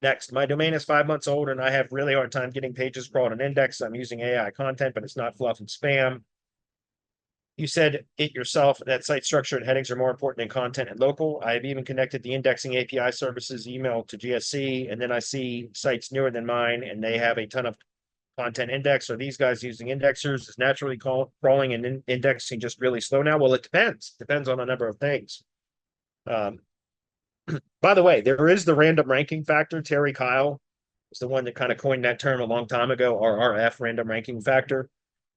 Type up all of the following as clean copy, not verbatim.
Next, my domain is 5 months old and I have really hard time getting pages crawled and indexed. I'm using AI content, but it's not fluff and spam. You said it yourself that site structure and headings are more important than content and local. I have even connected the indexing API services email to GSC, and then I see sites newer than mine and they have a ton of content index. Are these guys using indexers? Is naturally crawling and indexing just really slow now? Well, it depends. Depends on a number of things. By the way, there is the random ranking factor. Terry Kyle is the one that kind of coined that term a long time ago, RRF, random ranking factor.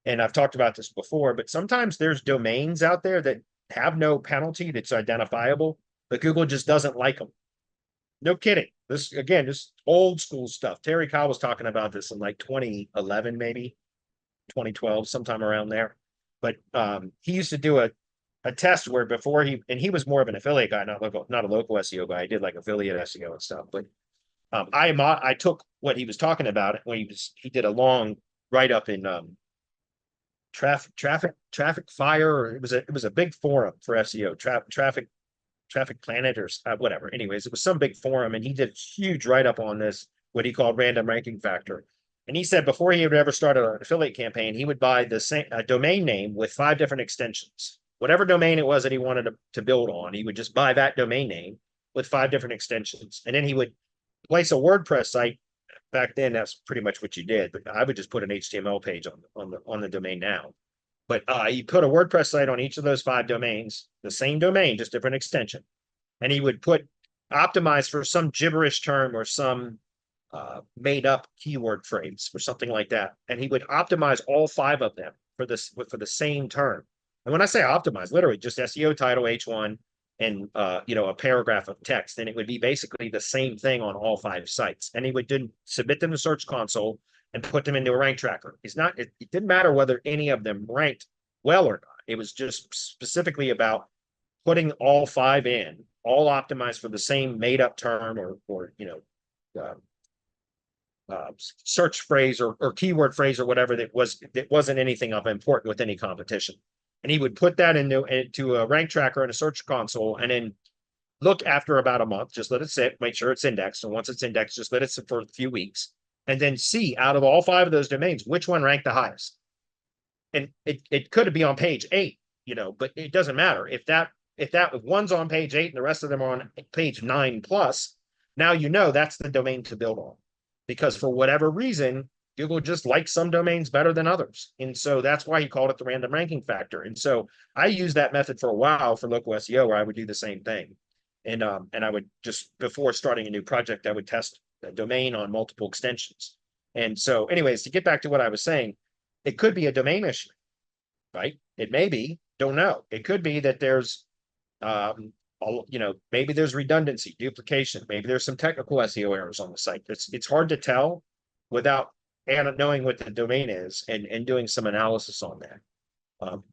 And I've talked about this before, but sometimes there's domains out there that have no penalty that's identifiable, but Google just doesn't like them. No kidding. This, again, just old school stuff. Terry Kyle was talking about this in like 2011, maybe 2012, sometime around there. But he used to do a test where before he was more of an affiliate guy, not a local SEO guy. He did like affiliate SEO and stuff. But I took what he was talking about when he did a long write up in traffic fire, or it was a big forum for SEO, traffic planet or whatever. Anyways, it was some big forum, and he did a huge write up on this, what he called random ranking factor. And he said before he would ever start an affiliate campaign, he would buy the same domain name with 5 different extensions. Whatever domain it was that he wanted to build on, he would just buy that domain name with 5 different extensions. And then he would place a WordPress site. Back then, that's pretty much what you did. But I would just put an HTML page on the domain now. But you put a WordPress site on each of those 5 domains, the same domain, just different extension. And he would optimize for some gibberish term or some made up keyword phrase or something like that. And he would optimize all 5 of them for the same term. And when I say optimize, literally just SEO title H1 and a paragraph of text, and it would be basically the same thing on all 5 sites. And he would submit them to Search Console and put them into a rank tracker. It didn't matter whether any of them ranked well or not. It was just specifically about putting all 5 in, all optimized for the same made up term or search phrase or keyword phrase or whatever that wasn't anything of important with any competition. And he would put that into a rank tracker in a Search Console, and then look after about a month, just let it sit, make sure it's indexed. And once it's indexed, just let it sit for a few weeks, and then see out of all 5 of those domains, which one ranked the highest. And it could be on page 8, but it doesn't matter. If one's on page 8 and the rest of them are on page 9 plus, now that's the domain to build on. Because for whatever reason, Google just likes some domains better than others. And so that's why he called it the random ranking factor. And so I used that method for a while for local SEO, where I would do the same thing. And I would just, before starting a new project, I would test a domain on multiple extensions. And so anyways, to get back to what I was saying, it could be a domain issue, right? It may be, don't know. It could be that there's, maybe there's redundancy, duplication. Maybe there's some technical SEO errors on the site. It's hard to tell without knowing what the domain is and doing some analysis on that.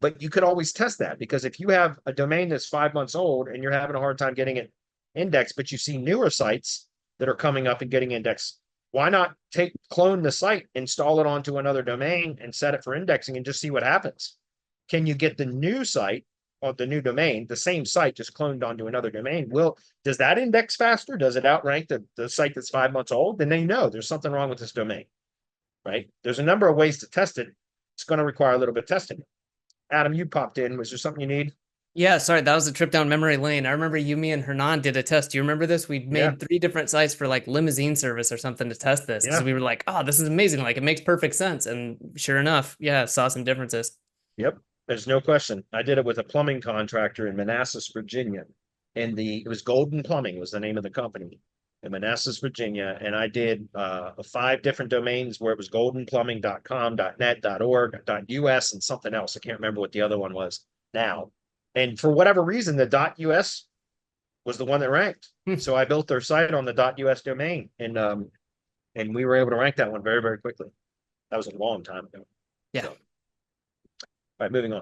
But you could always test that, because if you have a domain that's 5 months old and you're having a hard time getting it indexed, but you see newer sites that are coming up and getting indexed, why not clone the site, install it onto another domain and set it for indexing and just see what happens? Can you get the new site or the new domain, the same site just cloned onto another domain? Does that index faster? Does it outrank the site that's 5 months old? Then they know there's something wrong with this domain, right? There's a number of ways to test it. It's going to require a little bit of testing. Adam, you popped in. Was there something you need? Yeah, sorry, that was a trip down memory lane. I remember me and Hernan did a test. Do you remember this? We Yeah. made 3 different sites for like limousine service or something to test this, because Yeah. we were like, oh, this is amazing. Like, it makes perfect sense. And sure enough, yeah, saw some differences. Yep. There's no question. I did it with a plumbing contractor in Manassas, Virginia. It was Golden Plumbing was the name of the company in Manassas, Virginia. And I did 5 different domains where it was goldenplumbing.com, .net, .org, .us, and something else. I can't remember what the other one was now. And for whatever reason, the .us was the one that ranked. So I built their site on the .us domain, and we were able to rank that one very, very quickly. That was a long time ago. Yeah. So, all right, moving on.